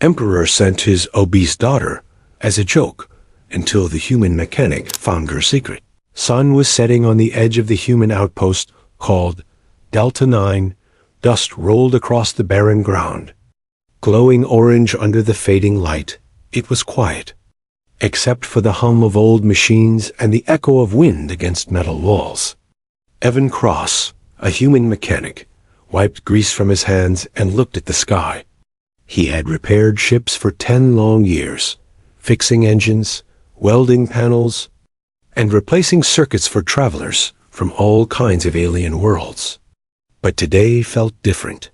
Emperor sent his obese daughter as a joke until the human mechanic found her secret. Sun was setting on the edge of the human outpost called Delta 9. Dust rolled across the barren ground. Glowing orange under the fading light, it was quiet, except for the hum of old machines and the echo of wind against metal walls. Evan Cross, a human mechanic, wiped grease from his hands and looked at the sky. He had repaired ships for 10 long years, fixing engines, welding panels, and replacing circuits for travelers from all kinds of alien worlds. But today felt different.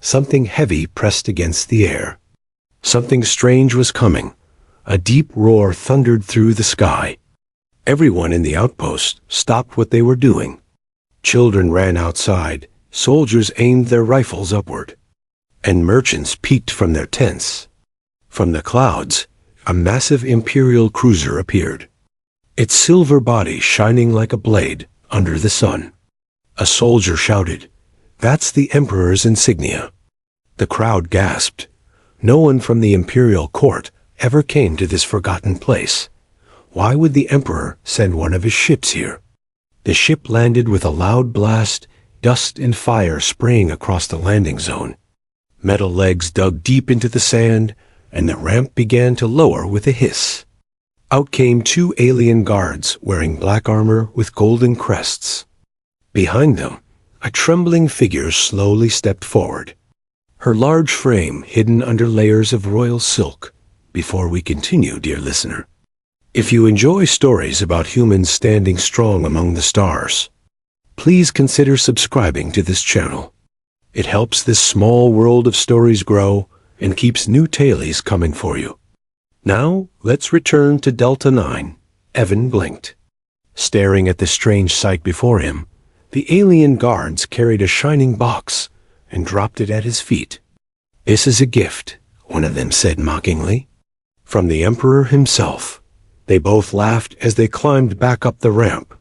Something heavy pressed against the air. Something strange was coming. A deep roar thundered through the sky. Everyone in the outpost stopped what they were doing. Children ran outside, soldiers aimed their rifles upward, and merchants peeked from their tents. From the clouds, a massive Imperial cruiser appeared, its silver body shining like a blade under the sun. A soldier shouted, "That's the Emperor's insignia." The crowd gasped. No one from the Imperial court ever came to this forgotten place. Why would the Emperor send one of his ships here? The ship landed with a loud blast, dust and fire spraying across the landing zone. Metal legs dug deep into the sand, and the ramp began to lower with a hiss. Out came 2 alien guards wearing black armor with golden crests. Behind them, a trembling figure slowly stepped forward, her large frame hidden under layers of royal silk. Before we continue, dear listener, if you enjoy stories about humans standing strong among the stars, please consider subscribing to this channel. It helps this small world of stories grow and keeps new tales coming for you. Now, let's return to Delta 9. Evan blinked. Staring at the strange sight before him, the alien guards carried a shining box and dropped it at his feet. "This is a gift," one of them said mockingly. "From the Emperor himself." They both laughed as they climbed back up the ramp.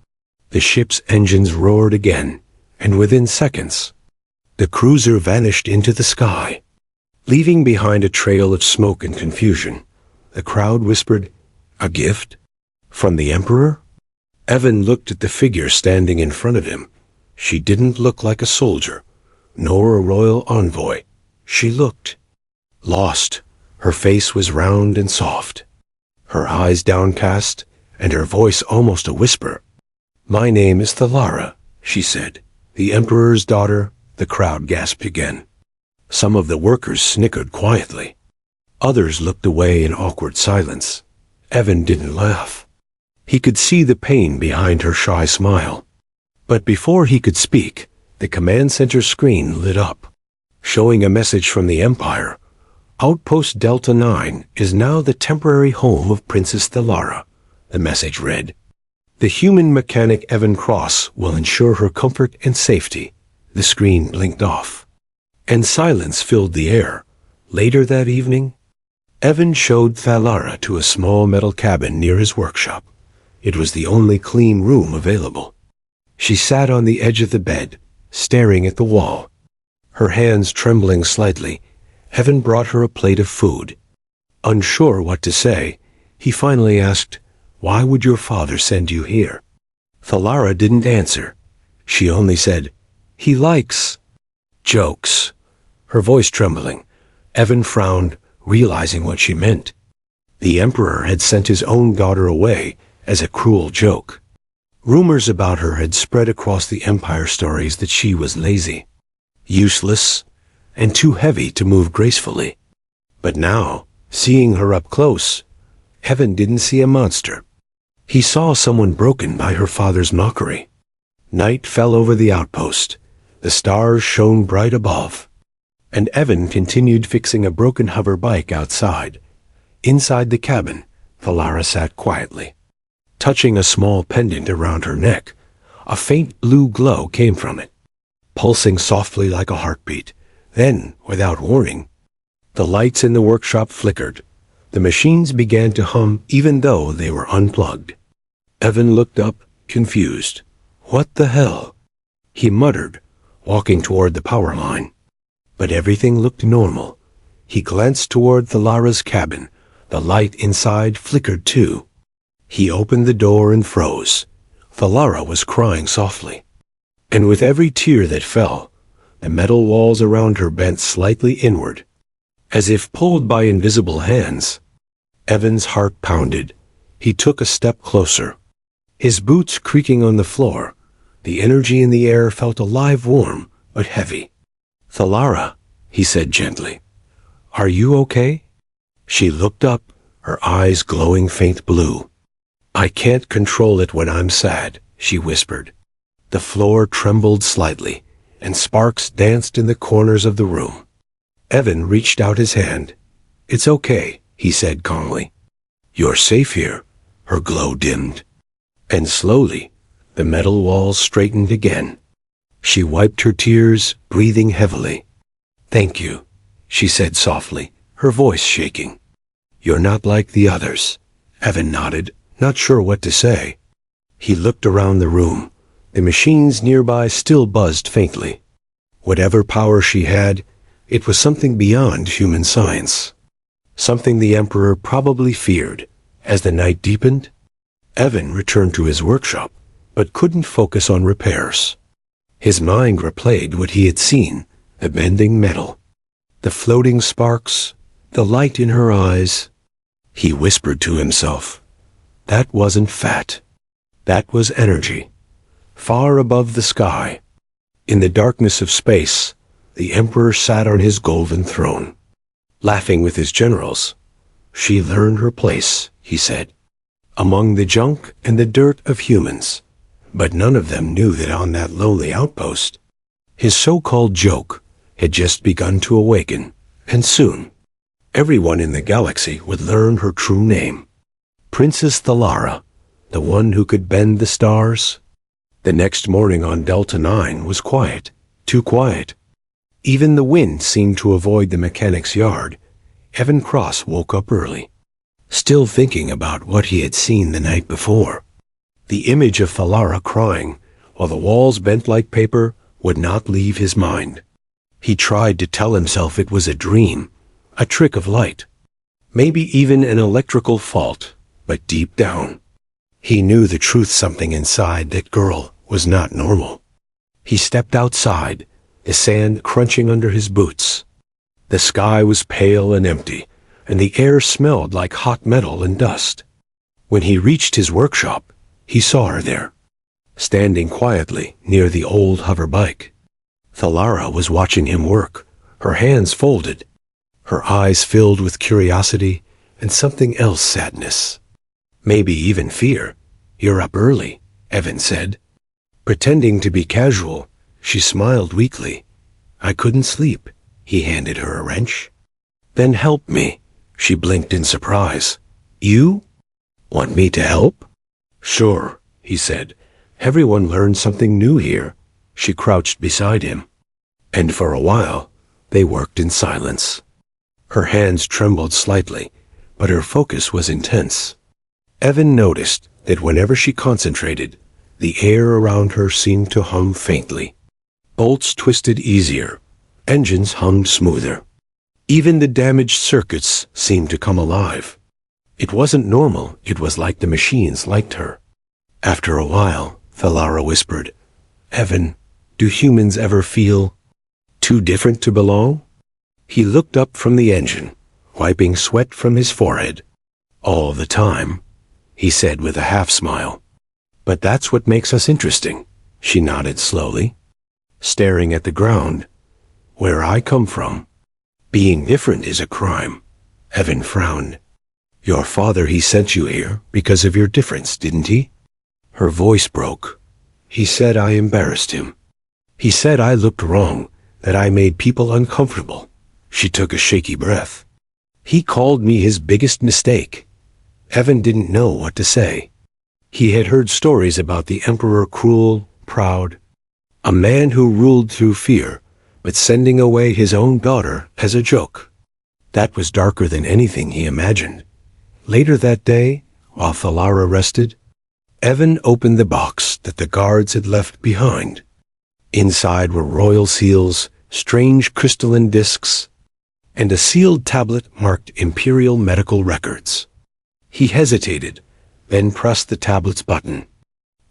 The ship's engines roared again, and within seconds, the cruiser vanished into the sky, leaving behind a trail of smoke and confusion. The crowd whispered, "A gift? From the Emperor?" Evan looked at the figure standing in front of him. She didn't look like a soldier, nor a royal envoy. She looked lost. Her face was round and soft, her eyes downcast, and her voice almost a whisper. "My name is Thalara," she said. "The Emperor's daughter." The crowd gasped again. Some of the workers snickered quietly. Others looked away in awkward silence. Evan didn't laugh. He could see the pain behind her shy smile. But before he could speak, the command center screen lit up, showing a message from the Empire. "Outpost Delta 9 is now the temporary home of Princess Thalara," the message read. "The human mechanic Evan Cross will ensure her comfort and safety." The screen blinked off, and silence filled the air. Later that evening, Evan showed Thalara to a small metal cabin near his workshop. It was the only clean room available. She sat on the edge of the bed, staring at the wall. Her hands trembling slightly, Evan brought her a plate of food. Unsure what to say, he finally asked, "Why would your father send you here?" Thalara didn't answer. She only said, "He likes jokes." Her voice trembling, Evan frowned, realizing what she meant. The Emperor had sent his own daughter away as a cruel joke. Rumors about her had spread across the Empire, stories that she was lazy, useless, and too heavy to move gracefully. But now, seeing her up close, Evan didn't see a monster. He saw someone broken by her father's mockery. Night fell over the outpost. The stars shone bright above, and Evan continued fixing a broken hover bike outside. Inside the cabin, Thalara sat quietly, touching a small pendant around her neck. A faint blue glow came from it, pulsing softly like a heartbeat. Then, without warning, the lights in the workshop flickered. The machines began to hum even though they were unplugged. Evan looked up, confused. "What the hell?" he muttered, walking toward the power line. But everything looked normal. He glanced toward Thalara's cabin. The light inside flickered too. He opened the door and froze. Thalara was crying softly. And with every tear that fell, the metal walls around her bent slightly inward, as if pulled by invisible hands. Evan's heart pounded. He took a step closer. His boots creaking on the floor. The energy in the air felt alive, warm, but heavy. "Thalara," he said gently, "are you okay?" She looked up, her eyes glowing faint blue. "I can't control it when I'm sad," she whispered. The floor trembled slightly, and sparks danced in the corners of the room. Evan reached out his hand. "It's okay," he said calmly. "You're safe here." Her glow dimmed. And slowly, the metal walls straightened again. She wiped her tears, breathing heavily. "Thank you," she said softly, her voice shaking. "You're not like the others." Evan nodded, not sure what to say. He looked around the room. The machines nearby still buzzed faintly. Whatever power she had, it was something beyond human science. Something the Emperor probably feared. As the night deepened, Evan returned to his workshop, but couldn't focus on repairs. His mind replayed what he had seen, the bending metal, the floating sparks, the light in her eyes. He whispered to himself, that wasn't fat. That was energy, far above the sky. In the darkness of space, the Emperor sat on his golden throne, laughing with his generals. "She learned her place," he said, "among the junk and the dirt of humans." But none of them knew that on that lonely outpost, his so-called joke had just begun to awaken, and soon, everyone in the galaxy would learn her true name. Princess Thalara, the one who could bend the stars. The next morning on Delta 9 was quiet, too quiet. Even the wind seemed to avoid the mechanic's yard. Evan Cross woke up early, still thinking about what he had seen the night before. The image of Thalara crying, while the walls bent like paper, would not leave his mind. He tried to tell himself it was a dream, a trick of light, maybe even an electrical fault, but deep down, he knew the truth. Something inside that girl was not normal. He stepped outside, the sand crunching under his boots. The sky was pale and empty, and the air smelled like hot metal and dust. When he reached his workshop, he saw her there, standing quietly near the old hover bike. Thalara was watching him work, her hands folded, her eyes filled with curiosity and something else, sadness. Maybe even fear. "You're up early," Evan said. Pretending to be casual, she smiled weakly. "I couldn't sleep." He handed her a wrench. "Then help me." She blinked in surprise. "You? Want me to help?" "Sure," he said. "Everyone learned something new here." She crouched beside him, and for a while they worked in silence. Her hands trembled slightly, but her focus was intense. Evan noticed that whenever she concentrated, the air around her seemed to hum faintly. Bolts twisted easier, engines hummed smoother. Even the damaged circuits seemed to come alive. It wasn't normal, it was like the machines liked her. After a while, Thalara whispered, "Evan, do humans ever feel too different to belong?" He looked up from the engine, wiping sweat from his forehead. "All the time," he said with a half-smile. "But that's what makes us interesting." She nodded slowly, staring at the ground. "Where I come from, being different is a crime." Evan frowned. "Your father, he sent you here because of your difference, didn't he?" Her voice broke. "He said I embarrassed him. He said I looked wrong, that I made people uncomfortable." She took a shaky breath. "He called me his biggest mistake." Evan didn't know what to say. He had heard stories about the Emperor, cruel, proud, a man who ruled through fear, but sending away his own daughter as a joke. That was darker than anything he imagined. Later that day, while Thalara rested, Evan opened the box that the guards had left behind. Inside were royal seals, strange crystalline discs, and a sealed tablet marked Imperial Medical Records. He hesitated, then pressed the tablet's button.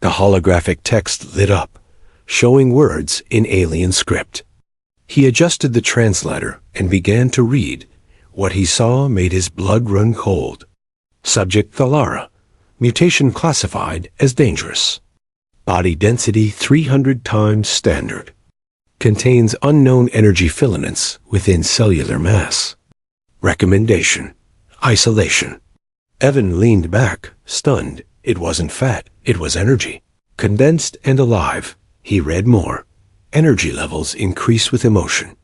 The holographic text lit up, showing words in alien script. He adjusted the translator and began to read. What he saw made his blood run cold. Subject Thalara. Mutation classified as dangerous. Body density 300 times standard. Contains unknown energy filaments within cellular mass. Recommendation: isolation. Evan leaned back, stunned. It wasn't fat, it was energy. Condensed and alive. He read more. Energy levels increase with emotion.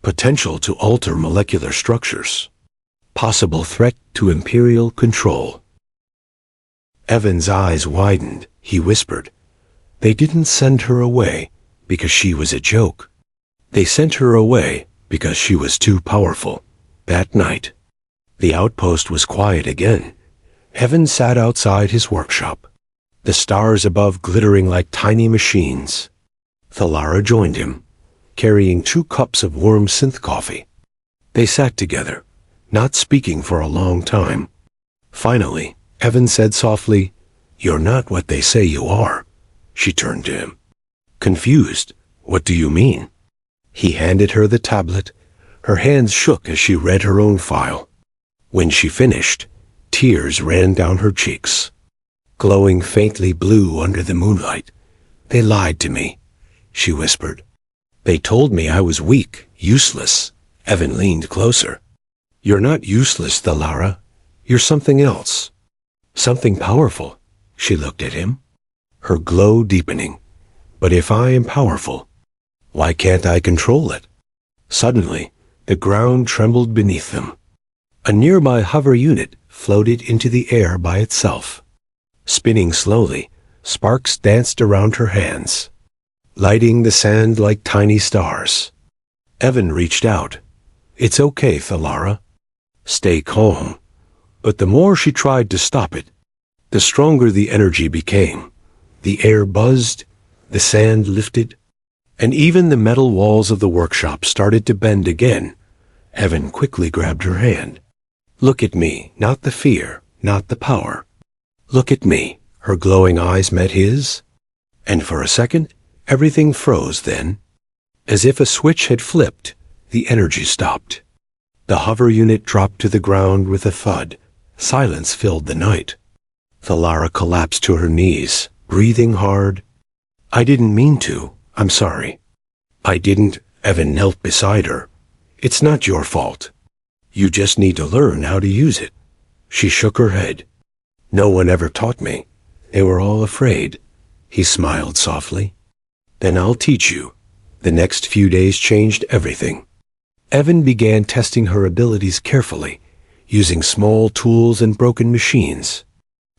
Potential to alter molecular structures. Possible threat to Imperial control. Evan's eyes widened. He whispered, "They didn't send her away because she was a joke. They sent her away because she was too powerful." That night, the outpost was quiet again. Evan sat outside his workshop, the stars above glittering like tiny machines. Thalara joined him, carrying 2 cups of warm synth coffee. They sat together, not speaking for a long time. Finally, Evan said softly, "You're not what they say you are." She turned to him, confused. "What do you mean?" He handed her the tablet. Her hands shook as she read her own file. When she finished, tears ran down her cheeks, glowing faintly blue under the moonlight. "They lied to me," she whispered. "They told me I was weak, useless." Evan leaned closer. "You're not useless, Thalara. You're something else. Something powerful." She looked at him, her glow deepening. "But if I am powerful, why can't I control it?" Suddenly, the ground trembled beneath them. A nearby hover unit floated into the air by itself. Spinning slowly, sparks danced around her hands, lighting the sand like tiny stars. Evan reached out. "It's okay, Thalara. Stay calm." But the more she tried to stop it, the stronger the energy became. The air buzzed, the sand lifted, and even the metal walls of the workshop started to bend again. Evan quickly grabbed her hand. "Look at me, not the fear, not the power. Look at me." Her glowing eyes met his, and for a second, everything froze then. As if a switch had flipped, the energy stopped. The hover unit dropped to the ground with a thud. Silence filled the night. Thalara collapsed to her knees, breathing hard. "I didn't mean to. I'm sorry." "I didn't." Evan knelt beside her. "It's not your fault. You just need to learn how to use it." She shook her head. "No one ever taught me. They were all afraid." He smiled softly. "Then I'll teach you." The next few days changed everything. Evan began testing her abilities carefully, using small tools and broken machines.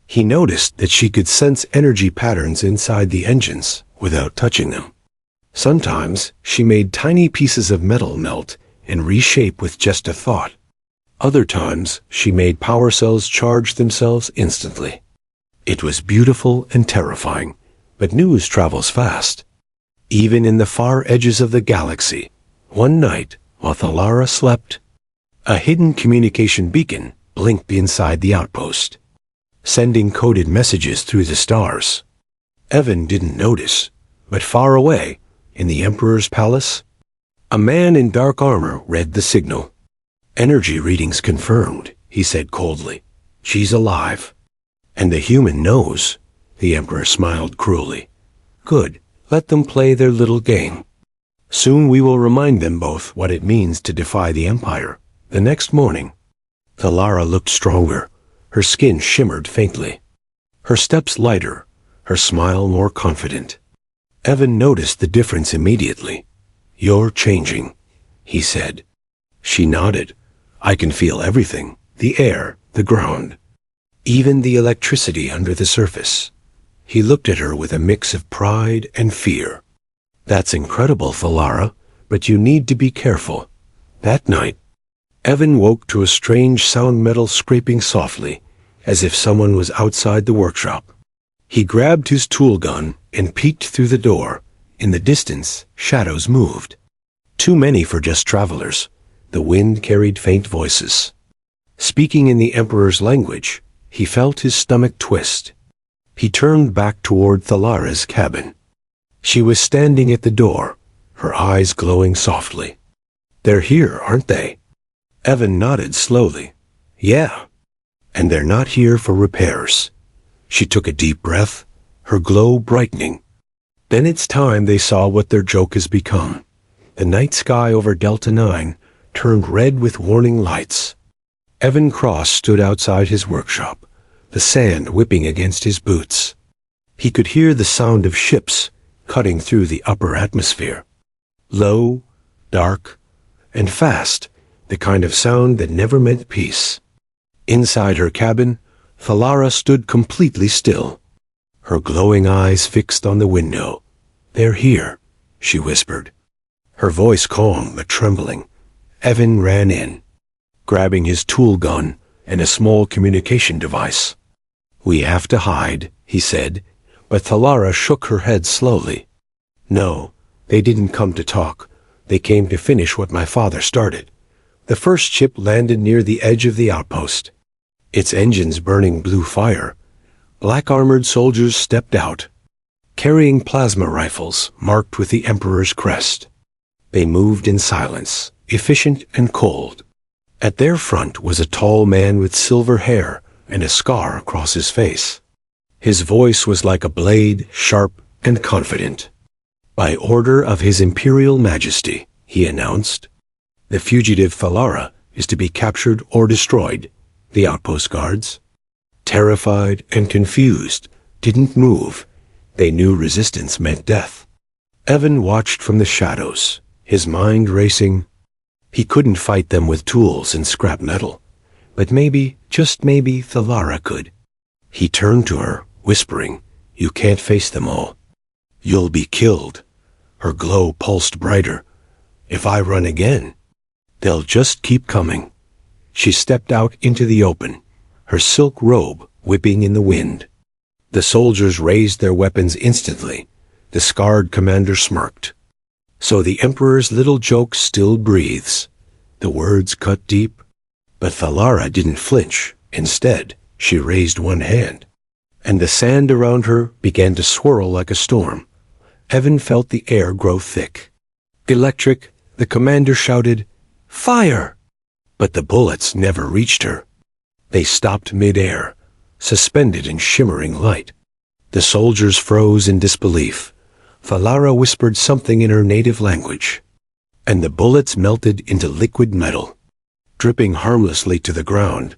He noticed that she could sense energy patterns inside the engines without touching them. Sometimes she made tiny pieces of metal melt and reshape with just a thought. Other times she made power cells charge themselves instantly. It was beautiful and terrifying, but news travels fast. Even in the far edges of the galaxy, one night, while Thalara slept, a hidden communication beacon blinked inside the outpost, sending coded messages through the stars. Evan didn't notice, but far away, in the Emperor's palace, a man in dark armor read the signal. "Energy readings confirmed," he said coldly. "She's alive. And the human knows." The Emperor smiled cruelly. "Good. Let them play their little game. Soon we will remind them both what it means to defy the Empire." The next morning, Thalara looked stronger. Her skin shimmered faintly, her steps lighter, her smile more confident. Evan noticed the difference immediately. "You're changing," he said. She nodded. "I can feel everything, the air, the ground, even the electricity under the surface." He looked at her with a mix of pride and fear. "That's incredible, Thalara, but you need to be careful." That night, Evan woke to a strange sound, metal scraping softly, as if someone was outside the workshop. He grabbed his tool gun and peeked through the door. In the distance, shadows moved. Too many for just travelers. The wind carried faint voices. Speaking in the Emperor's language, he felt his stomach twist. He turned back toward Thalara's cabin. She was standing at the door, her eyes glowing softly. "They're here, aren't they?" Evan nodded slowly. "Yeah. And they're not here for repairs." She took a deep breath, her glow brightening. Then it's time they saw what their joke has become. The night sky over Delta 9 turned red with warning lights. Evan Cross stood outside his workshop, the sand whipping against his boots. He could hear the sound of ships cutting through the upper atmosphere. Low, dark, and fast, the kind of sound that never meant peace. Inside her cabin, Thalara stood completely still, her glowing eyes fixed on the window. "They're here," she whispered. Her voice calm but trembling. Evan ran in, grabbing his tool gun and a small communication device. "We have to hide," he said, but Thalara shook her head slowly. "No, they didn't come to talk. They came to finish what my father started." The first ship landed near the edge of the outpost. Its engines burning blue fire. Black-armored soldiers stepped out, carrying plasma rifles marked with the Emperor's crest. They moved in silence, efficient and cold. At their front was a tall man with silver hair and a scar across his face. His voice was like a blade, sharp and confident. "By order of His Imperial Majesty," he announced, "the fugitive Thalara is to be captured or destroyed." The outpost guards, terrified and confused, didn't move. They knew resistance meant death. Evan watched from the shadows, his mind racing. He couldn't fight them with tools and scrap metal, but maybe, just maybe, Thalara could. He turned to her, whispering, "You can't face them all. You'll be killed." Her glow pulsed brighter. "If I run again, they'll just keep coming." She stepped out into the open, her silk robe whipping in the wind. The soldiers raised their weapons instantly. The scarred commander smirked. "So the Emperor's little joke still breathes." The words cut deep, but Thalara didn't flinch. Instead, she raised one hand, and the sand around her began to swirl like a storm. Evan felt the air grow thick. Electric, the commander shouted, "Fire!" But the bullets never reached her. They stopped mid-air, suspended in shimmering light. The soldiers froze in disbelief. Thalara whispered something in her native language, and the bullets melted into liquid metal. Dripping harmlessly to the ground,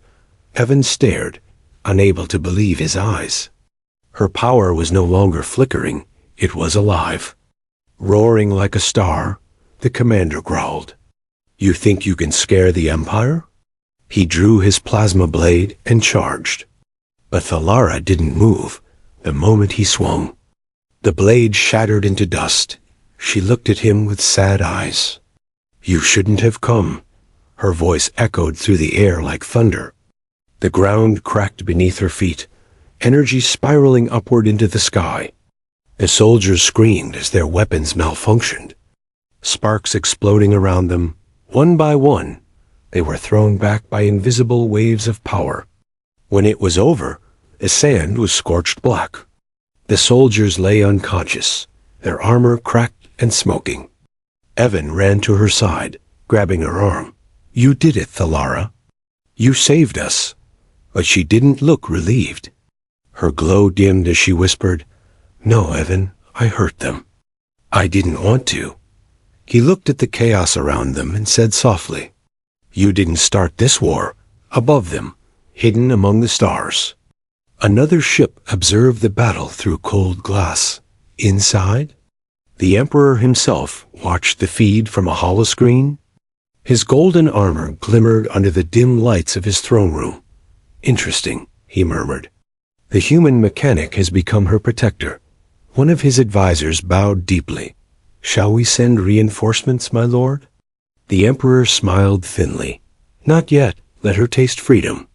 Evan stared, unable to believe his eyes. Her power was no longer flickering, it was alive. Roaring like a star, the commander growled, "You think you can scare the Empire?" He drew his plasma blade and charged. But Thalara didn't move the moment he swung. The blade shattered into dust. She looked at him with sad eyes. "You shouldn't have come." Her voice echoed through the air like thunder. The ground cracked beneath her feet, energy spiraling upward into the sky. The soldiers screamed as their weapons malfunctioned, sparks exploding around them. One by one, they were thrown back by invisible waves of power. When it was over, the sand was scorched black. The soldiers lay unconscious, their armor cracked and smoking. Evan ran to her side, grabbing her arm. "You did it, Thalara. You saved us." But she didn't look relieved. Her glow dimmed as she whispered, "No, Evan, I hurt them. I didn't want to." He looked at the chaos around them and said softly, "You didn't start this war." Above them, hidden among the stars, another ship observed the battle through cold glass. Inside, the Emperor himself watched the feed from a holoscreen. His golden armor glimmered under the dim lights of his throne room. "Interesting," he murmured. "The human mechanic has become her protector." One of his advisors bowed deeply. "Shall we send reinforcements, my lord?" The Emperor smiled thinly. "Not yet. Let her taste freedom.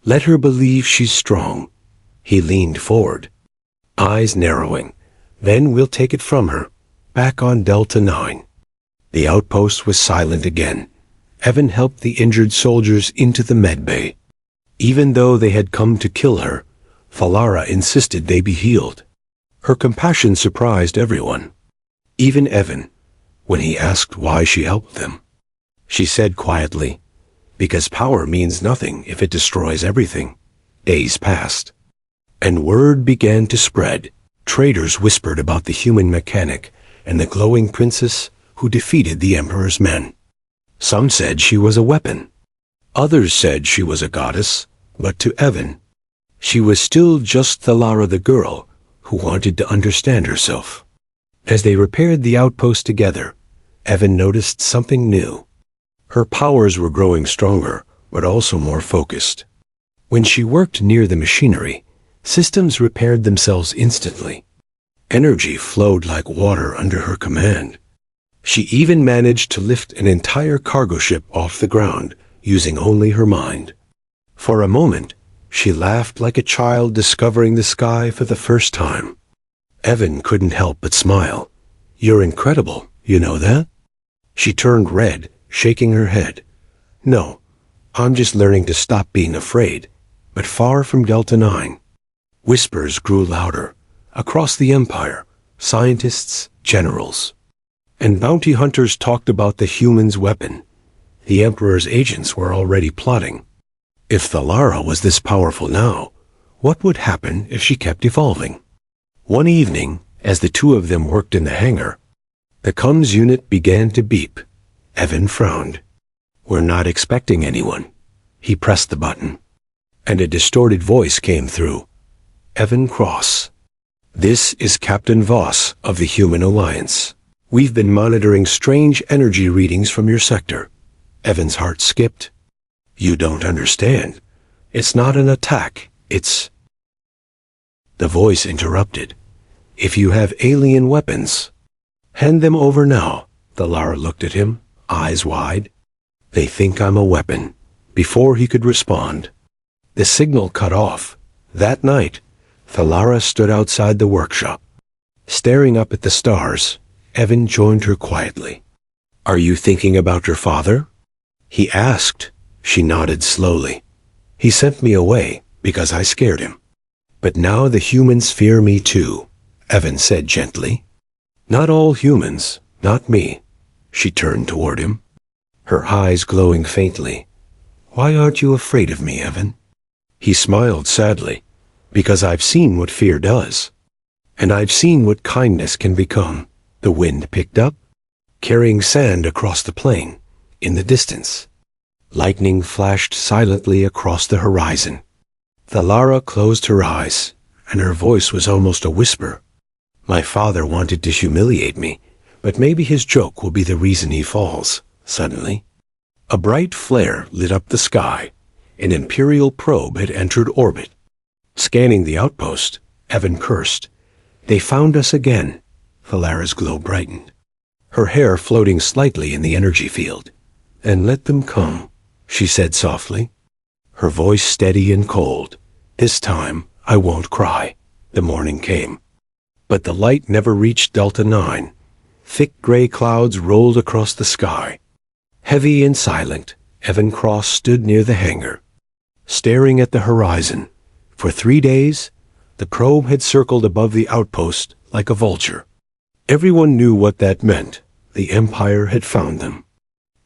Let her believe she's strong." He leaned forward, eyes narrowing. "Then we'll take it from her, back on Delta 9. The outpost was silent again. Evan helped the injured soldiers into the medbay. Even though they had come to kill her, Thalara insisted they be healed. Her compassion surprised everyone, even Evan, when he asked why she helped them. She said quietly, "Because power means nothing if it destroys everything." Days passed, and word began to spread. Traders whispered about the human mechanic and the glowing princess who defeated the emperor's men. Some said she was a weapon. Others said she was a goddess, but to Evan, she was still just Thalara the girl who wanted to understand herself. As they repaired the outpost together, Evan noticed something new. Her powers were growing stronger, but also more focused. When she worked near the machinery, systems repaired themselves instantly. Energy flowed like water under her command. She even managed to lift an entire cargo ship off the ground using only her mind. For a moment, she laughed like a child discovering the sky for the first time. Evan couldn't help but smile. "You're incredible, you know that?" She turned red, shaking her head. "No, I'm just learning to stop being afraid." But far from Delta 9, whispers grew louder. Across the Empire, scientists, generals, and bounty hunters talked about the human's weapon. The Emperor's agents were already plotting. If Thalara was this powerful now, what would happen if she kept evolving? One evening, as the two of them worked in the hangar, the comms unit began to beep. Evan frowned. "We're not expecting anyone." He pressed the button, and a distorted voice came through. "Evan Cross. This is Captain Voss of the Human Alliance. We've been monitoring strange energy readings from your sector." Evan's heart skipped. "You don't understand. It's not an attack, it's—" The voice interrupted. "If you have alien weapons, hand them over now." Thalara looked at him, eyes wide. "They think I'm a weapon." Before he could respond, the signal cut off. That night, Thalara stood outside the workshop. Staring up at the stars, Evan joined her quietly. "Are you thinking about your father?" he asked. She nodded slowly. "He sent me away because I scared him. But now the humans fear me too," Evan said gently. "Not all humans, not me." She turned toward him, her eyes glowing faintly. "Why aren't you afraid of me, Evan?" He smiled sadly. "Because I've seen what fear does. And I've seen what kindness can become." The wind picked up, carrying sand across the plain. In the distance, lightning flashed silently across the horizon. Thalara closed her eyes, and her voice was almost a whisper. "My father wanted to humiliate me, but maybe his joke will be the reason he falls." Suddenly, a bright flare lit up the sky. An Imperial probe had entered orbit. Scanning the outpost, Evan cursed. "They found us again." Thalara's glow brightened, her hair floating slightly in the energy field. "And let them come," she said softly, her voice steady and cold. "This time, I won't cry." The morning came, but the light never reached Delta 9. Thick gray clouds rolled across the sky. Heavy and silent, Evan Cross stood near the hangar, staring at the horizon. For 3 days, the probe had circled above the outpost like a vulture. Everyone knew what that meant. The Empire had found them,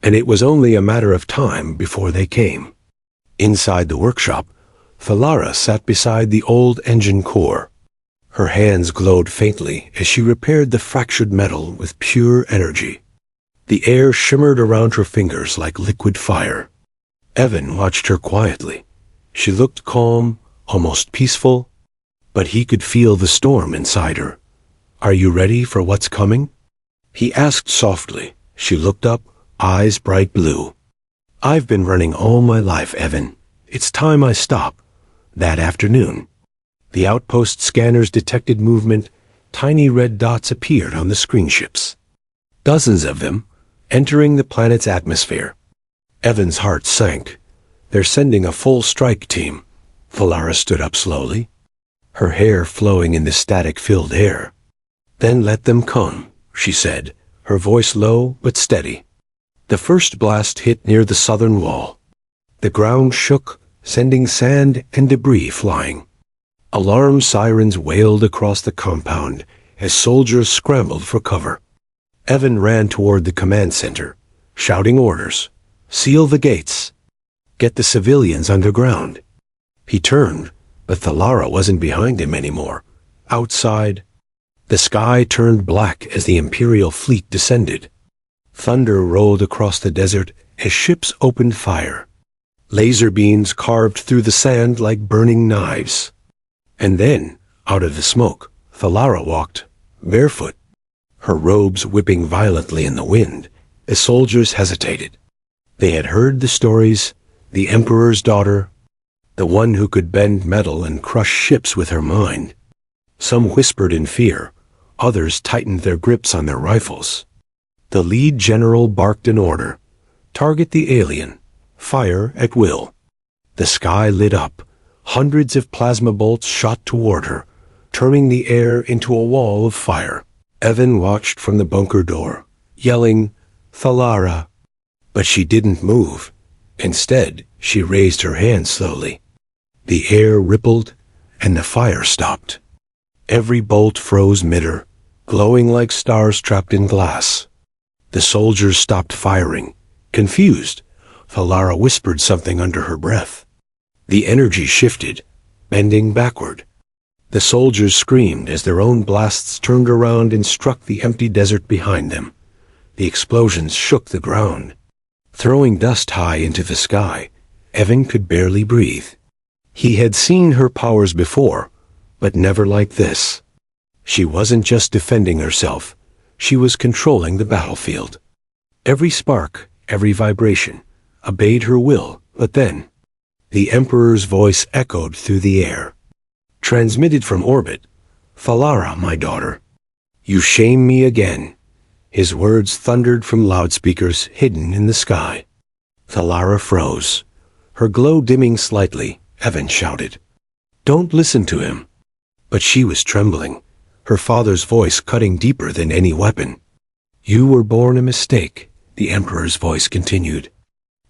and it was only a matter of time before they came. Inside the workshop, Thalara sat beside the old engine core. Her hands glowed faintly as she repaired the fractured metal with pure energy. The air shimmered around her fingers like liquid fire. Evan watched her quietly. She looked calm, almost peaceful, but he could feel the storm inside her. "Are you ready for what's coming?" he asked softly. She looked up, eyes bright blue. "I've been running all my life, Evan. It's time I stop." That afternoon, the outpost scanners detected movement. Tiny red dots appeared on the screen ships. Dozens of them, entering the planet's atmosphere. Evan's heart sank. "They're sending a full strike team." Thalara stood up slowly, her hair flowing in the static-filled air. "Then let them come," she said, her voice low but steady. The first blast hit near the southern wall. The ground shook, sending sand and debris flying. Alarm sirens wailed across the compound as soldiers scrambled for cover. Evan ran toward the command center, shouting orders. Seal the gates. Get the civilians underground. He turned, but Thalara wasn't behind him anymore. Outside, the sky turned black as the Imperial fleet descended. Thunder rolled across the desert as ships opened fire. Laser beams carved through the sand like burning knives. And then, out of the smoke, Thalara walked, barefoot, her robes whipping violently in the wind as soldiers hesitated. They had heard the stories, the Emperor's daughter, the one who could bend metal and crush ships with her mind. Some whispered in fear, others tightened their grips on their rifles. The lead general barked an order. Target the alien. Fire at will. The sky lit up. Hundreds of plasma bolts shot toward her, turning the air into a wall of fire. Evan watched from the bunker door, yelling, Thalara. But she didn't move. Instead, she raised her hand slowly. The air rippled, and the fire stopped. Every bolt froze mid-air, glowing like stars trapped in glass. The soldiers stopped firing, confused. Thalara whispered something under her breath. The energy shifted, bending backward. The soldiers screamed as their own blasts turned around and struck the empty desert behind them. The explosions shook the ground. Throwing dust high into the sky, Evan could barely breathe. He had seen her powers before, but never like this. She wasn't just defending herself, she was controlling the battlefield. Every spark, every vibration, obeyed her will, but then, the Emperor's voice echoed through the air. Transmitted from orbit, Thalara, my daughter, you shame me again. His words thundered from loudspeakers hidden in the sky. Thalara froze. Her glow dimming slightly, Evan shouted, Don't listen to him. But she was trembling, her father's voice cutting deeper than any weapon. You were born a mistake, the Emperor's voice continued.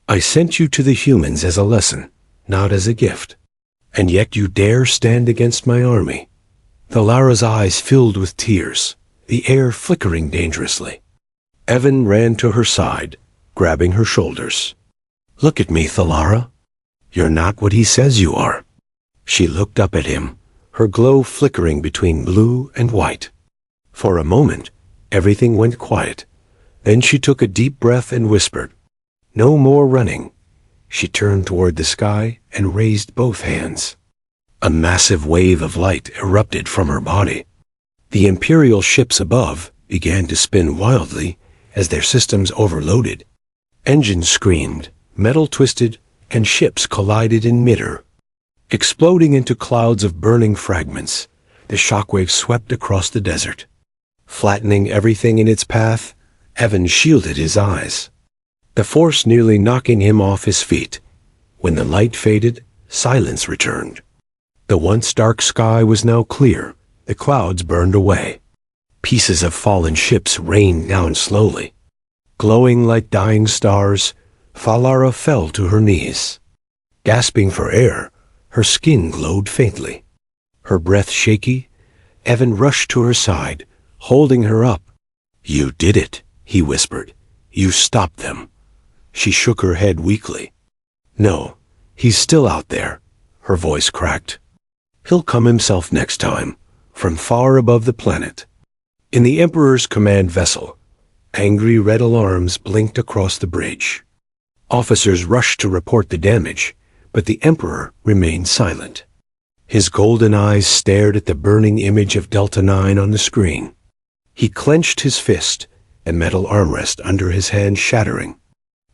I sent you to the humans as a lesson, not as a gift. And yet you dare stand against my army. Thalara's eyes filled with tears, the air flickering dangerously. Evan ran to her side, grabbing her shoulders. Look at me, Thalara. You're not what he says you are. She looked up at him, her glow flickering between blue and white. For a moment, everything went quiet. Then she took a deep breath and whispered, No more running. She turned toward the sky and raised both hands. A massive wave of light erupted from her body. The Imperial ships above began to spin wildly as their systems overloaded. Engines screamed, metal twisted, and ships collided in mid-air. Exploding into clouds of burning fragments, the shockwave swept across the desert. Flattening everything in its path, Evan shielded his eyes, the force nearly knocking him off his feet. When the light faded, silence returned. The once dark sky was now clear, the clouds burned away. Pieces of fallen ships rained down slowly. Glowing like dying stars, Thalara fell to her knees. Gasping for air, her skin glowed faintly. Her breath shaky, Evan rushed to her side, holding her up. You did it, he whispered. You stopped them. She shook her head weakly. No, he's still out there, her voice cracked. He'll come himself next time, from far above the planet. In the Emperor's command vessel, angry red alarms blinked across the bridge. Officers rushed to report the damage, but the Emperor remained silent. His golden eyes stared at the burning image of Delta 9 on the screen. He clenched his fist, a metal armrest under his hand shattering.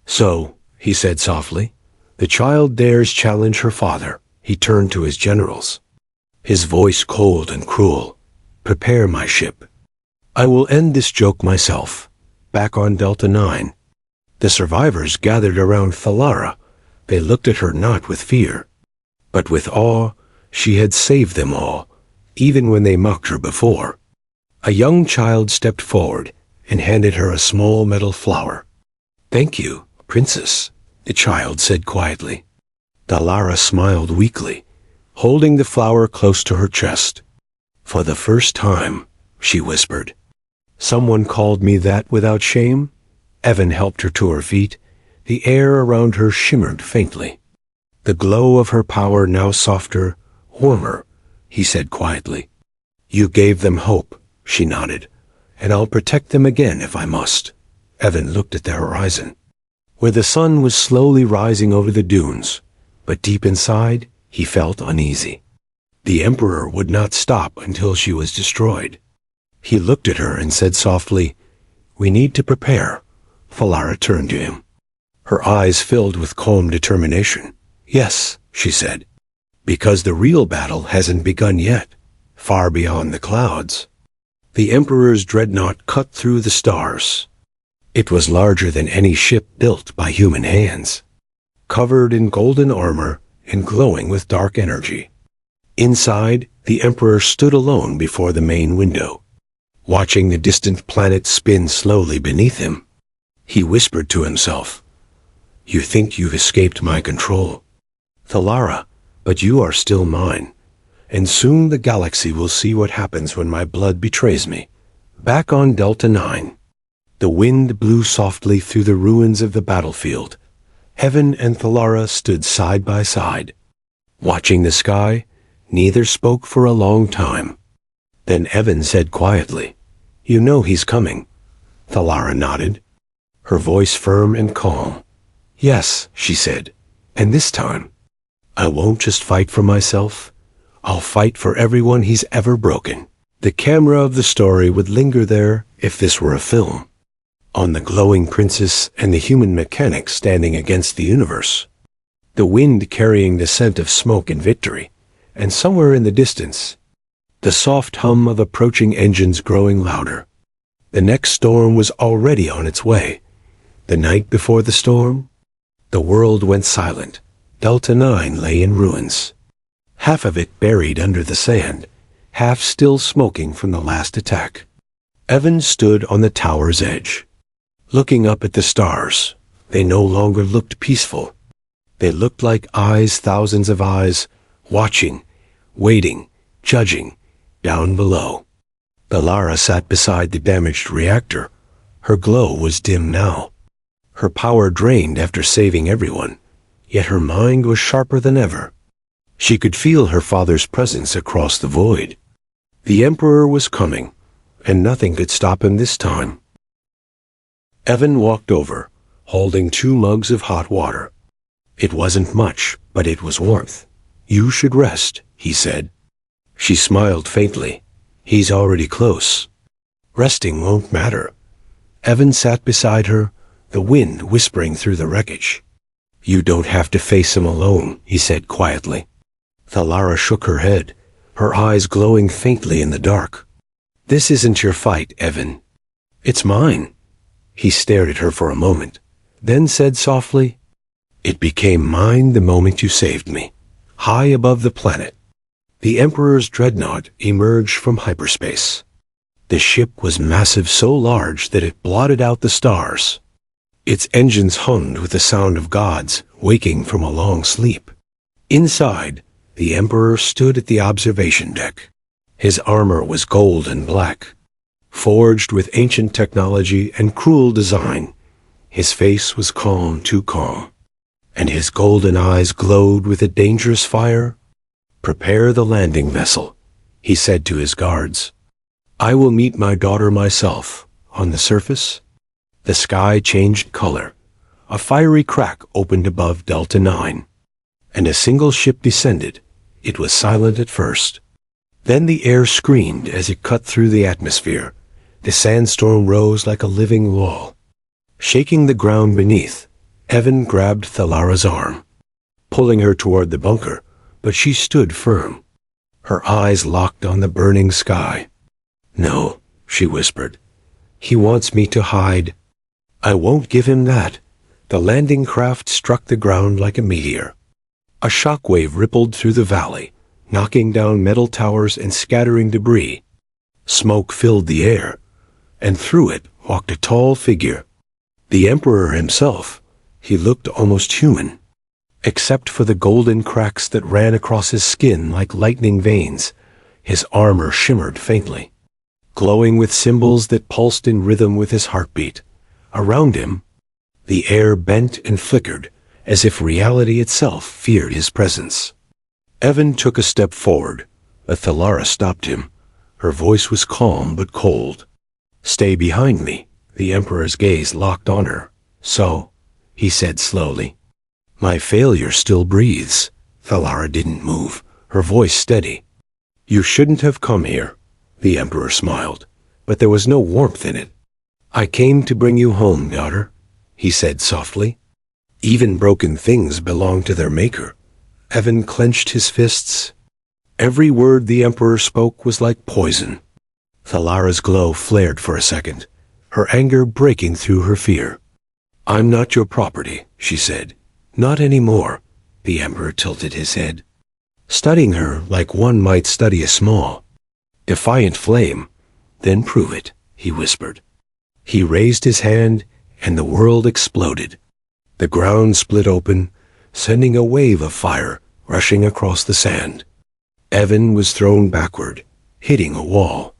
So, he said softly, the child dares challenge her father. He turned to his generals. His voice cold and cruel. Prepare my ship. I will end this joke myself. Back on Delta 9. The survivors gathered around Thalara. They looked at her not with fear, but with awe. She had saved them all, even when they mocked her before. A young child stepped forward and handed her a small metal flower. Thank you, Princess, the child said quietly. Thalara smiled weakly, holding the flower close to her chest. For the first time, she whispered. Someone called me that without shame? Evan helped her to her feet. The air around her shimmered faintly. The glow of her power now softer, warmer, he said quietly. You gave them hope, she nodded, and I'll protect them again if I must. Evan looked at the horizon, where the sun was slowly rising over the dunes, but deep inside, he felt uneasy. The Emperor would not stop until she was destroyed. He looked at her and said softly, We need to prepare. Thalara turned to him. Her eyes filled with calm determination. Yes, she said, because the real battle hasn't begun yet, far beyond the clouds. The Emperor's dreadnought cut through the stars. It was larger than any ship built by human hands, covered in golden armor and glowing with dark energy. Inside, the Emperor stood alone before the main window, watching the distant planet spin slowly beneath him. He whispered to himself, You think you've escaped my control, Thalara, but you are still mine, and soon the galaxy will see what happens when my blood betrays me. Back on Delta 9, the wind blew softly through the ruins of the battlefield. Evan and Thalara stood side by side. Watching the sky, neither spoke for a long time. Then Evan said quietly, You know he's coming. Thalara nodded, her voice firm and calm. Yes, she said, and this time, I won't just fight for myself. I'll fight for everyone he's ever broken. The camera of the story would linger there if this were a film, on the glowing princess and the human mechanic standing against the universe, the wind carrying the scent of smoke and victory, and somewhere in the distance, the soft hum of approaching engines growing louder. The next storm was already on its way. The night before the storm, the world went silent. Delta 9 lay in ruins, half of it buried under the sand, half still smoking from the last attack. Evan stood on the tower's edge, looking up at the stars. They no longer looked peaceful. They looked like eyes, thousands of eyes, watching, waiting, judging, down below. Thalara sat beside the damaged reactor. Her glow was dim now, her power drained after saving everyone. Yet her mind was sharper than ever. She could feel her father's presence across the void. The Emperor was coming, and nothing could stop him this time. Evan walked over, holding 2 mugs of hot water. It wasn't much, but it was warmth. You should rest, he said. She smiled faintly. He's already close. Resting won't matter. Evan sat beside her, the wind whispering through the wreckage. You don't have to face him alone, he said quietly. Thalara shook her head, her eyes glowing faintly in the dark. This isn't your fight, Evan. It's mine. He stared at her for a moment, then said softly, It became mine the moment you saved me. High above the planet, the Emperor's dreadnought emerged from hyperspace. The ship was massive, so large that it blotted out the stars. Its engines hummed with the sound of gods waking from a long sleep. Inside, the Emperor stood at the observation deck. His armor was gold and black, forged with ancient technology and cruel design. His face was calm, too calm, and his golden eyes glowed with a dangerous fire. Prepare the landing vessel, he said to his guards. I will meet my daughter myself. On the surface, the sky changed color. A fiery crack opened above Delta 9, and a single ship descended. It was silent at first. Then the air screamed as it cut through the atmosphere. The sandstorm rose like a living wall, shaking the ground beneath. Evan grabbed Thalara's arm, pulling her toward the bunker, but she stood firm, her eyes locked on the burning sky. No, she whispered. He wants me to hide. I won't give him that. The landing craft struck the ground like a meteor. A shockwave rippled through the valley, knocking down metal towers and scattering debris. Smoke filled the air, and through it walked a tall figure. The Emperor himself, he looked almost human, except for the golden cracks that ran across his skin like lightning veins. His armor shimmered faintly, glowing with symbols that pulsed in rhythm with his heartbeat. Around him, the air bent and flickered, as if reality itself feared his presence. Evan took a step forward, but Thalara stopped him. Her voice was calm but cold. "Stay behind me." The Emperor's gaze locked on her. "So," he said slowly, "my failure still breathes." Thalara didn't move, her voice steady. "You shouldn't have come here." The Emperor smiled, but there was no warmth in it. "I came to bring you home, daughter," he said softly. Even broken things belong to their maker. Evan clenched his fists. Every word the Emperor spoke was like poison. Thalara's glow flared for a second, her anger breaking through her fear. "I'm not your property," she said. "Not anymore." The Emperor tilted his head, studying her like one might study a small, defiant flame. "Then prove it," he whispered. He raised his hand, and the world exploded. The ground split open, sending a wave of fire rushing across the sand. Evan was thrown backward, hitting a wall.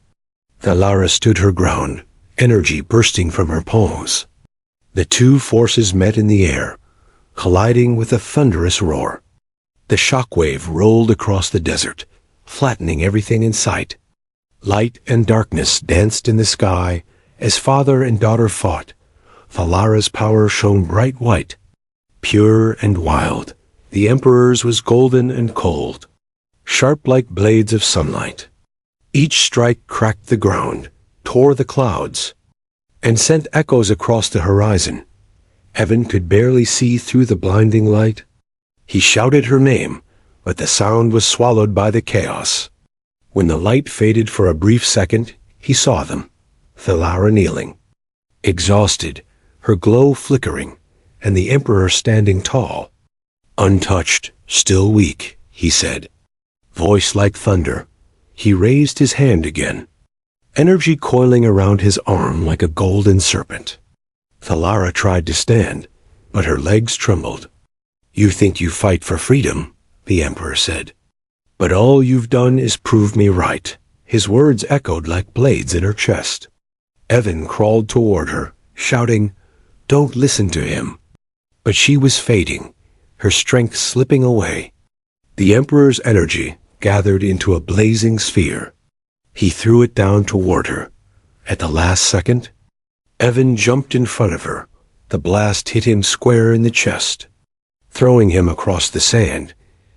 Thalara stood her ground, energy bursting from her palms. The two forces met in the air, colliding with a thunderous roar. The shockwave rolled across the desert, flattening everything in sight. Light and darkness danced in the sky as father and daughter fought. Thalara's power shone bright white, pure and wild. The Emperor's was golden and cold, sharp like blades of sunlight. Each strike cracked the ground, tore the clouds, and sent echoes across the horizon. Evan could barely see through the blinding light. He shouted her name, but the sound was swallowed by the chaos. When the light faded for a brief second, he saw them. Thalara kneeling, exhausted, her glow flickering, and the Emperor standing tall. "Untouched, still weak," he said, voice like thunder. He raised his hand again, energy coiling around his arm like a golden serpent. Thalara tried to stand, but her legs trembled. "You think you fight for freedom," the Emperor said, "but all you've done is prove me right." His words echoed like blades in her chest. Evan crawled toward her, shouting, "Don't listen to him." But she was fading, her strength slipping away. The Emperor's energy gathered into a blazing sphere. He threw it down toward her. At the last second, Evan jumped in front of her. The blast hit him square in the chest. Throwing him across the sand,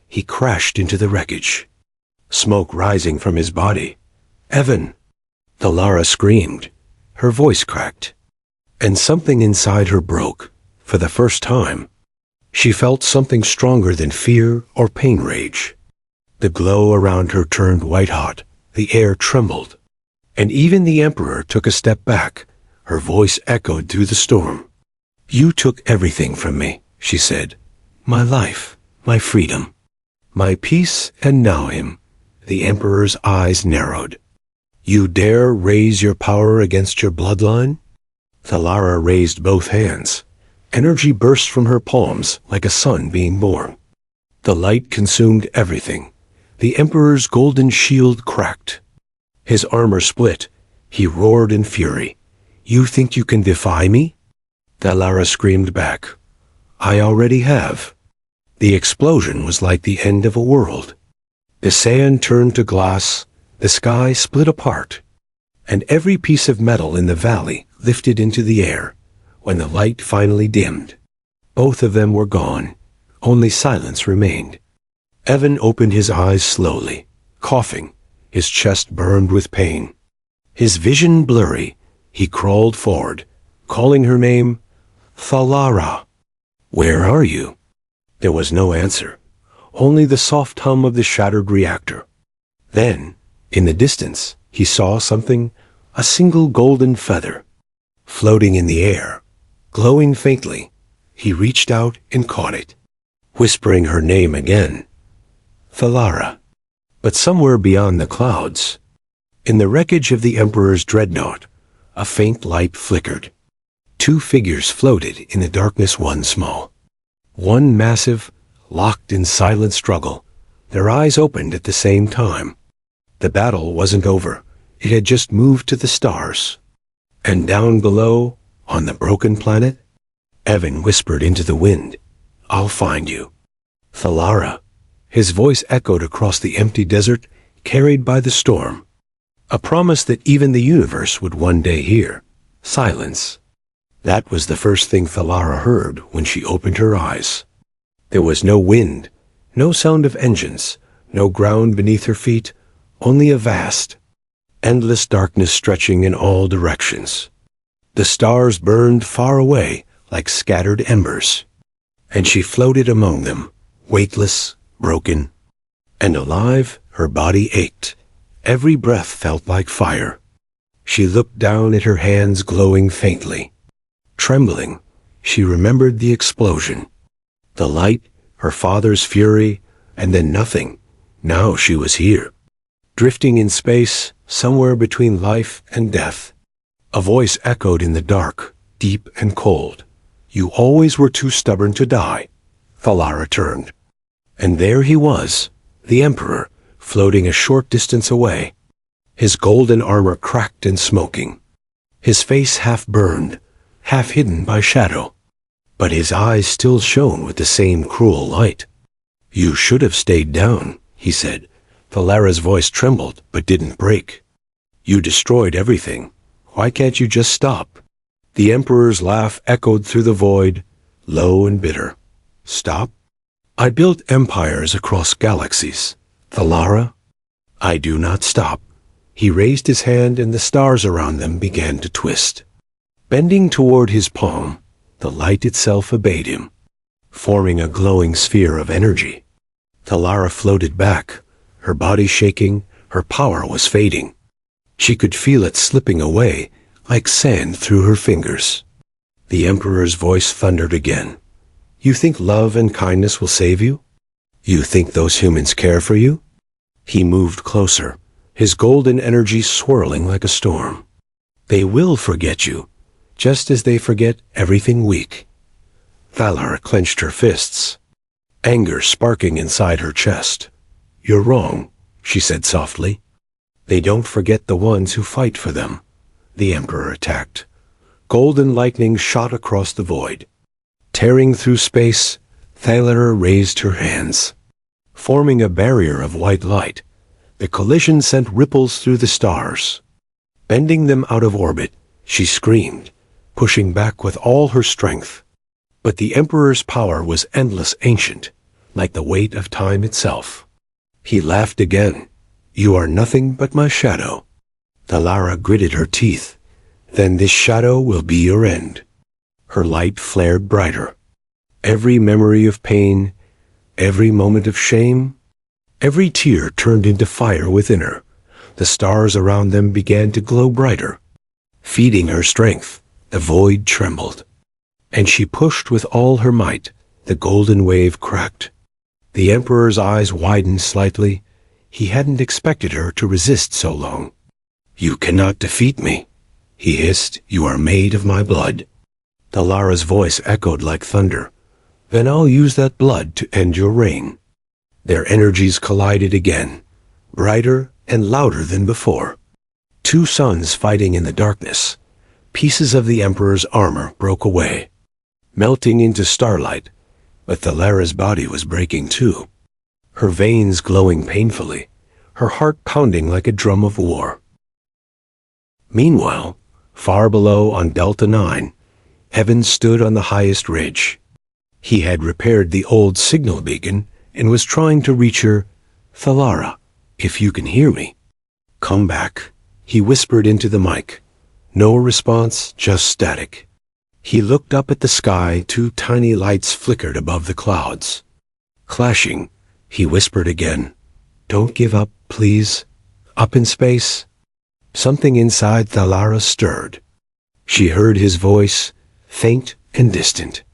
he crashed into the wreckage, smoke rising from his body. "Evan!" Thalara screamed. Her voice cracked, and something inside her broke. For the first time, she felt something stronger than fear or pain rage. The glow around her turned white-hot, the air trembled, and even the Emperor took a step back. Her voice echoed through the storm. "You took everything from me," she said. "My life, my freedom, my peace, and now him." The Emperor's eyes narrowed. "You dare raise your power against your bloodline?" Thalara raised both hands. Energy burst from her palms like a sun being born. The light consumed everything. The Emperor's golden shield cracked. His armor split. He roared in fury. "You think you can defy me?" Thalara screamed back. "I already have." The explosion was like the end of a world. The sand turned to glass, the sky split apart, and every piece of metal in the valley lifted into the air. When the light finally dimmed, both of them were gone. Only silence remained. Evan opened his eyes slowly, coughing. His chest burned with pain. His vision blurry, he crawled forward, calling her name, "Thalara." "Where are you?" There was no answer, only the soft hum of the shattered reactor. Then, in the distance, he saw something, a single golden feather, floating in the air, glowing faintly. He reached out and caught it, whispering her name again, "Thalara." But somewhere beyond the clouds, in the wreckage of the Emperor's dreadnought, a faint light flickered. Two figures floated in the darkness, one small, one massive, locked in silent struggle. Their eyes opened at the same time. The battle wasn't over. It had just moved to the stars. And down below, on the broken planet, Evan whispered into the wind, "I'll find you." Thalara. His voice echoed across the empty desert, carried by the storm. A promise that even the universe would one day hear. Silence. That was the first thing Thalara heard when she opened her eyes. There was no wind, no sound of engines, no ground beneath her feet, only a vast, endless darkness stretching in all directions. The stars burned far away like scattered embers, and she floated among them, weightless, broken, and alive. Her body ached. Every breath felt like fire. She looked down at her hands glowing faintly. Trembling, she remembered the explosion. The light, her father's fury, and then nothing. Now she was here, drifting in space, somewhere between life and death. A voice echoed in the dark, deep and cold. "You always were too stubborn to die." Thalara turned. And there he was, the Emperor, floating a short distance away. His golden armor cracked and smoking. His face half burned, half hidden by shadow. But his eyes still shone with the same cruel light. "You should have stayed down," he said. Thalara's voice trembled, but didn't break. "You destroyed everything. Why can't you just stop?" The Emperor's laugh echoed through the void, low and bitter. "Stop? I built empires across galaxies. Thalara, I do not stop." He raised his hand and the stars around them began to twist. Bending toward his palm, the light itself obeyed him, forming a glowing sphere of energy. Thalara floated back, her body shaking, her power was fading. She could feel it slipping away, like sand through her fingers. The Emperor's voice thundered again. "You think love and kindness will save you? You think those humans care for you?" He moved closer, his golden energy swirling like a storm. "They will forget you, just as they forget everything weak." Thalara clenched her fists, anger sparking inside her chest. "You're wrong," she said softly. "They don't forget the ones who fight for them." The Emperor attacked. Golden lightning shot across the void. Tearing through space, Thalara raised her hands, forming a barrier of white light. The collision sent ripples through the stars. Bending them out of orbit, she screamed, pushing back with all her strength. But the Emperor's power was endless, ancient, like the weight of time itself. He laughed again. "You are nothing but my shadow." Thalara gritted her teeth. "Then this shadow will be your end." Her light flared brighter. Every memory of pain, every moment of shame, every tear turned into fire within her. The stars around them began to glow brighter. Feeding her strength, the void trembled. And she pushed with all her might. The golden wave cracked. The Emperor's eyes widened slightly. He hadn't expected her to resist so long. "You cannot defeat me," he hissed. "You are made of my blood." Thalara's voice echoed like thunder. "Then I'll use that blood to end your reign." Their energies collided again, brighter and louder than before. Two suns fighting in the darkness. Pieces of the Emperor's armor broke away, melting into starlight, but Thalara's body was breaking too. Her veins glowing painfully, her heart pounding like a drum of war. Meanwhile, far below on Delta 9, Evan stood on the highest ridge. He had repaired the old signal beacon and was trying to reach her. "Thalara, if you can hear me, come back," he whispered into the mic. No response, just static. He looked up at the sky. Two tiny lights flickered above the clouds. Clashing, he whispered again. "Don't give up, please. Up in space." Something inside Thalara stirred. She heard his voice, faint and distant,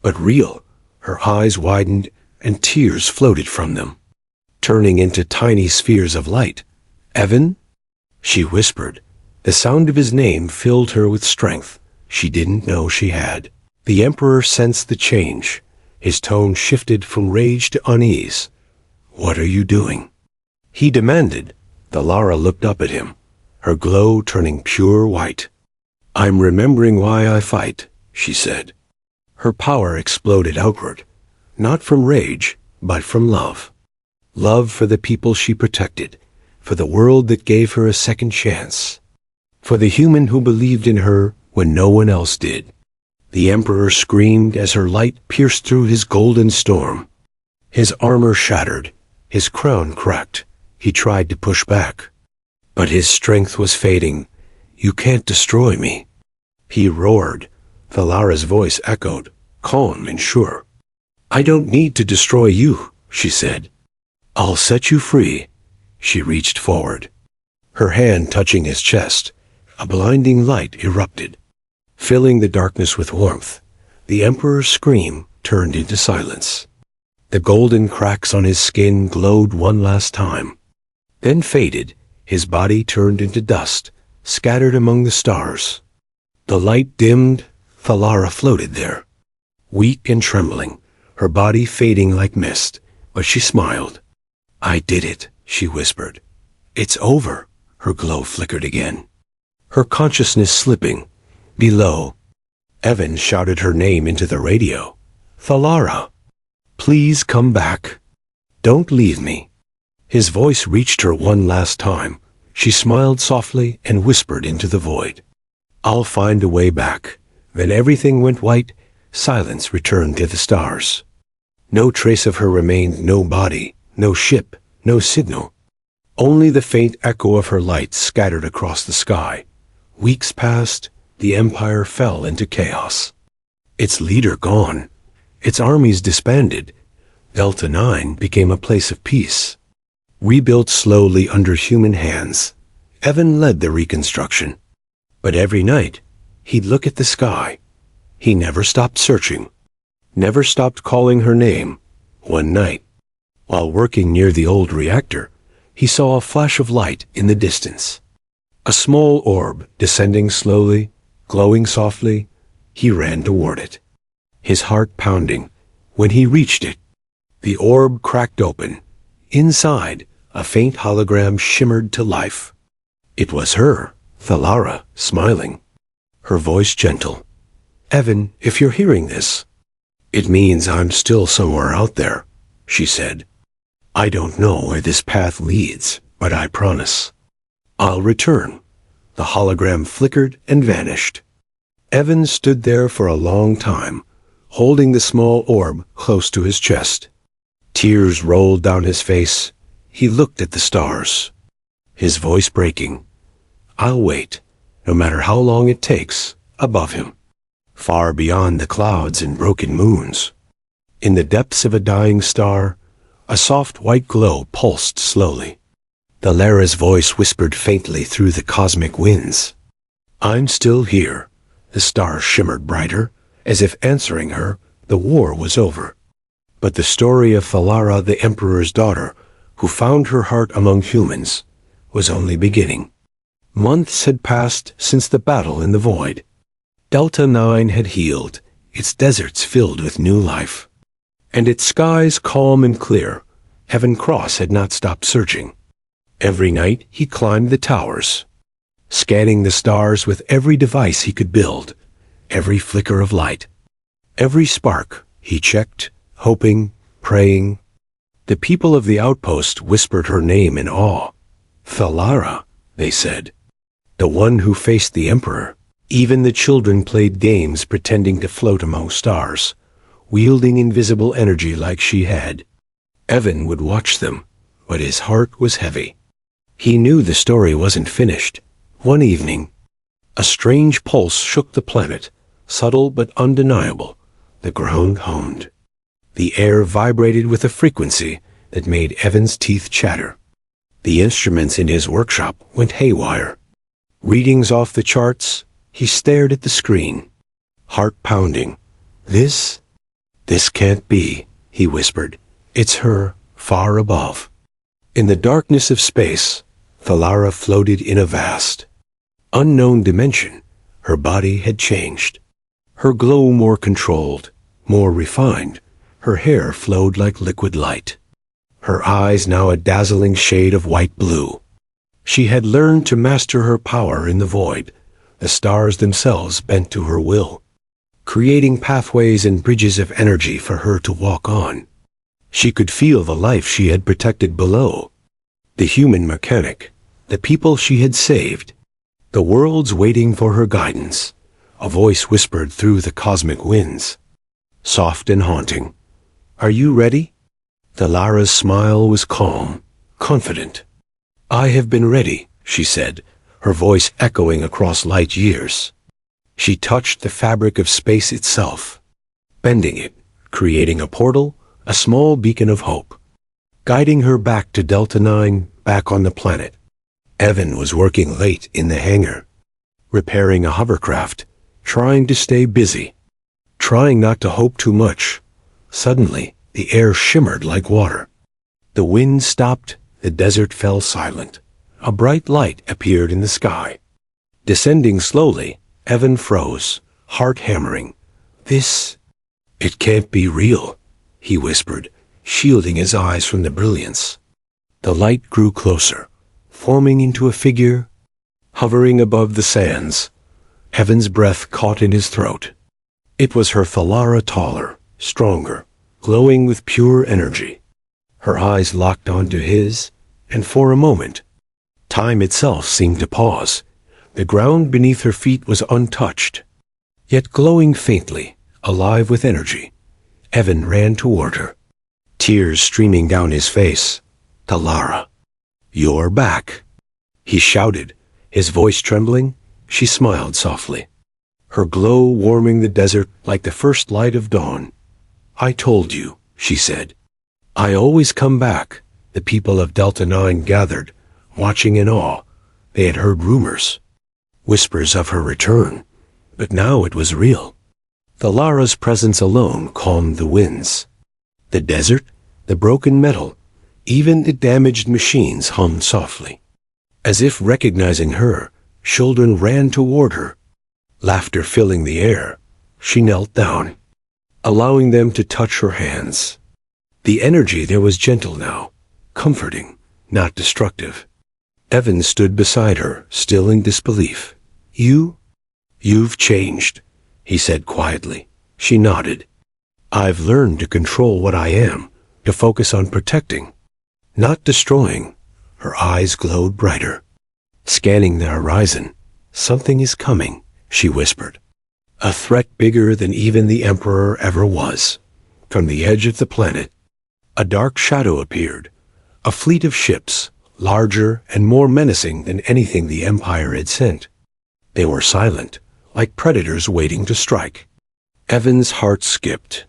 but real. Her eyes widened and tears floated from them, turning into tiny spheres of light. "Evan?" she whispered. The sound of his name filled her with strength. she didn't know she had. The Emperor sensed the change. His tone shifted from rage to unease. "What are you doing?" he demanded. Thalara looked up at him, her glow turning pure white. "I'm remembering why I fight," she said. Her power exploded outward, not from rage, but from love. Love for the people she protected, for the world that gave her a second chance, for the human who believed in her when no one else did. The Emperor screamed as her light pierced through his golden storm. His armor shattered, his crown cracked. He tried to push back, but his strength was fading. "You can't destroy me," he roared. Thalara's voice echoed, calm and sure. "I don't need to destroy you," she said. "I'll set you free." She reached forward, her hand touching his chest. A blinding light erupted, filling the darkness with warmth. The Emperor's scream turned into silence. The golden cracks on his skin glowed one last time, then faded. His body turned into dust, scattered among the stars. The light dimmed. Thalara floated there, weak and trembling, her body fading like mist, but she smiled. "I did it," she whispered. "It's over." Her glow flickered again, her consciousness slipping. Below, Evan shouted her name into the radio. "Thalara, please come back. Don't leave me." His voice reached her one last time. She smiled softly and whispered into the void, "I'll find a way back." Then everything went white. Silence returned to the stars. No trace of her remained, no body, no ship, no signal. Only the faint echo of her light scattered across the sky. Weeks passed. The Empire fell into chaos. Its leader gone, its armies disbanded. Delta 9 became a place of peace, rebuilt slowly under human hands. Evan led the reconstruction. But every night, he'd look at the sky. He never stopped searching, never stopped calling her name. One night, while working near the old reactor, he saw a flash of light in the distance. A small orb descending slowly, glowing softly. He ran toward it, his heart pounding. When he reached it, the orb cracked open. Inside, a faint hologram shimmered to life. It was her, Thalara, smiling, her voice gentle. "Evan, if you're hearing this, it means I'm still somewhere out there," she said. "I don't know where this path leads, but I promise I'll return." The hologram flickered and vanished. Evan stood there for a long time, holding the small orb close to his chest. Tears rolled down his face. He looked at the stars, his voice breaking. "I'll wait, no matter how long it takes," above him, far beyond the clouds and broken moons. In the depths of a dying star, a soft white glow pulsed slowly. Thalara's voice whispered faintly through the cosmic winds. "I'm still here." The star shimmered brighter, as if answering her. The war was over. But the story of Thalara, the Emperor's daughter, who found her heart among humans, was only beginning. Months had passed since the battle in the void. Delta 9 had healed, its deserts filled with new life, and its skies calm and clear. Heaven Cross had not stopped searching. Every night he climbed the towers, scanning the stars with every device he could build, every flicker of light, every spark he checked, hoping, praying. The people of the outpost whispered her name in awe. "Thalara," they said, "the one who faced the Emperor." Even the children played games pretending to float among stars, wielding invisible energy like she had. Evan would watch them, but his heart was heavy. He knew the story wasn't finished. One evening, a strange pulse shook the planet, subtle but undeniable. The ground hummed. The air vibrated with a frequency that made Evan's teeth chatter. The instruments in his workshop went haywire. Readings off the charts. He stared at the screen, heart pounding. This can't be," he whispered. "It's her, far above." In the darkness of space, Thalara floated in a vast, unknown dimension. Her body had changed. Her glow more controlled, more refined. Her hair flowed like liquid light. Her eyes now a dazzling shade of white blue. She had learned to master her power in the void. The stars themselves bent to her will, creating pathways and bridges of energy for her to walk on. She could feel the life she had protected below, the human mechanic, the people she had saved. The world's waiting for her guidance. A voice whispered through the cosmic winds, soft and haunting. "Are you ready?" Thalara's smile was calm, confident. "I have been ready," she said, her voice echoing across light years. She touched the fabric of space itself, bending it, creating a portal, a small beacon of hope, guiding her back to Delta 9, back on the planet. Evan was working late in the hangar, repairing a hovercraft, trying to stay busy, trying not to hope too much. Suddenly, the air shimmered like water. The wind stopped, the desert fell silent. A bright light appeared in the sky. Descending slowly, Evan froze, heart hammering. It can't be real," he whispered, shielding his eyes from the brilliance. The light grew closer, forming into a figure, hovering above the sands. Evan's breath caught in his throat. It was her Thalara, taller, stronger, glowing with pure energy. Her eyes locked onto his, and for a moment, time itself seemed to pause. The ground beneath her feet was untouched, yet glowing faintly, alive with energy. Evan ran toward her, tears streaming down his face. "Thalara, you're back," he shouted, his voice trembling. She smiled softly, her glow warming the desert like the first light of dawn. "I told you," she said. "I always come back." The people of Delta 9 gathered, watching in awe. They had heard rumors, whispers of her return, but now it was real. Thalara's presence alone calmed the winds. The desert, the broken metal, even the damaged machines hummed softly. As if recognizing her, children ran toward her, laughter filling the air. She knelt down, allowing them to touch her hands. The energy there was gentle now, comforting, not destructive. Evan stood beside her, still in disbelief. You've changed," he said quietly. She nodded. "I've learned to control what I am, to focus on protecting, not destroying." Her eyes glowed brighter, scanning the horizon. "Something is coming," she whispered. "A threat bigger than even the Emperor ever was." From the edge of the planet, a dark shadow appeared, a fleet of ships, larger and more menacing than anything the Empire had sent. They were silent, like predators waiting to strike. Evan's heart skipped.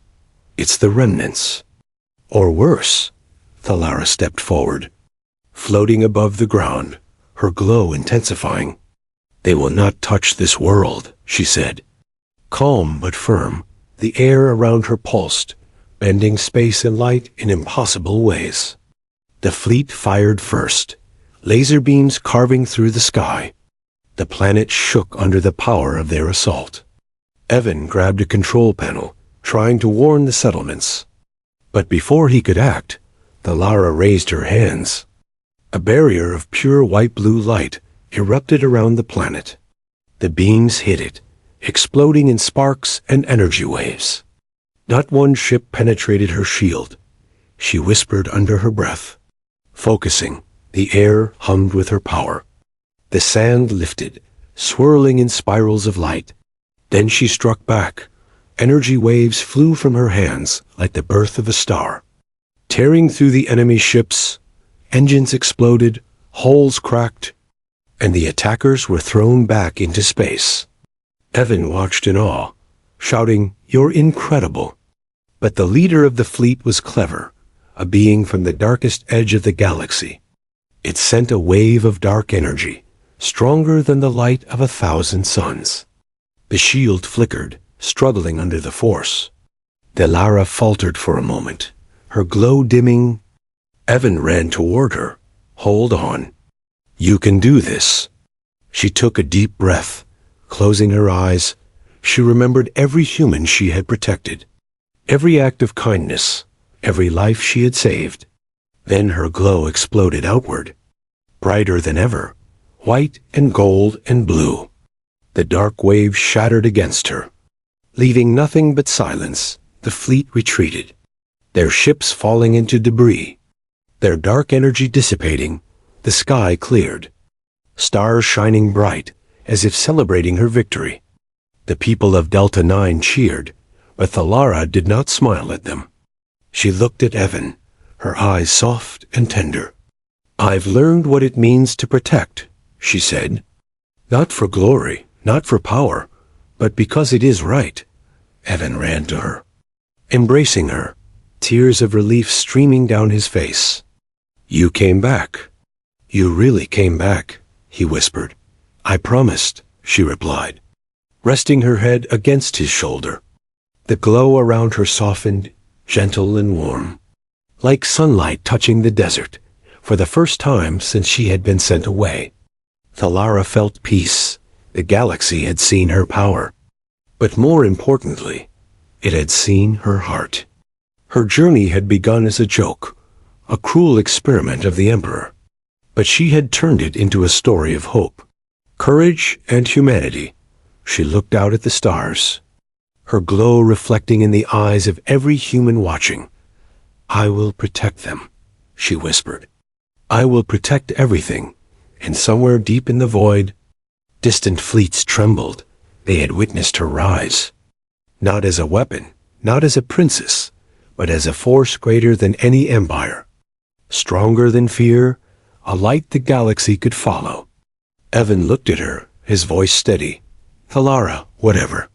"It's the remnants." Or worse. Thalara stepped forward, floating above the ground, her glow intensifying. "They will not touch this world," she said. Calm but firm, the air around her pulsed, bending space and light in impossible ways. The fleet fired first, laser beams carving through the sky. The planet shook under the power of their assault. Evan grabbed a control panel, trying to warn the settlements. But before he could act, Thalara raised her hands. A barrier of pure white-blue light erupted around the planet. The beams hit it, exploding in sparks and energy waves. Not one ship penetrated her shield. She whispered under her breath. Focusing, the air hummed with her power. The sand lifted, swirling in spirals of light. Then she struck back. Energy waves flew from her hands like the birth of a star. Tearing through the enemy ships, engines exploded, hulls cracked, and the attackers were thrown back into space. Evan watched in awe, shouting, "You're incredible." But the leader of the fleet was clever, a being from the darkest edge of the galaxy. It sent a wave of dark energy, stronger than the light of 1,000 suns. The shield flickered, struggling under the force. Thalara faltered for a moment, her glow dimming. Evan ran toward her. "Hold on. You can do this." She took a deep breath, Closing her eyes, she remembered every human she had protected, every act of kindness, every life she had saved. Then her glow exploded outward, brighter than ever, white and gold and blue. The dark waves shattered against her. Leaving nothing but silence, the fleet retreated, their ships falling into debris, their dark energy dissipating. The sky cleared, stars shining bright as if celebrating her victory. The people of Delta 9 cheered, but Thalara did not smile at them. She looked at Evan, her eyes soft and tender. "I've learned what it means to protect," she said. "Not for glory, not for power, but because it is right." Evan ran to her, embracing her, tears of relief streaming down his face. "You came back. You really came back," he whispered. "I promised," she replied, resting her head against his shoulder. The glow around her softened, gentle and warm, like sunlight touching the desert, for the first time since she had been sent away. Thalara felt peace. The galaxy had seen her power. But more importantly, it had seen her heart. Her journey had begun as a joke, a cruel experiment of the Emperor. But she had turned it into a story of hope, courage, and humanity. She looked out at the stars, her glow reflecting in the eyes of every human watching. "I will protect them," she whispered. "I will protect everything." And somewhere deep in the void, distant fleets trembled. They had witnessed her rise, not as a weapon, not as a princess, but as a force greater than any empire, stronger than fear, a light the galaxy could follow. Evan looked at her, his voice steady. "Thalara, whatever.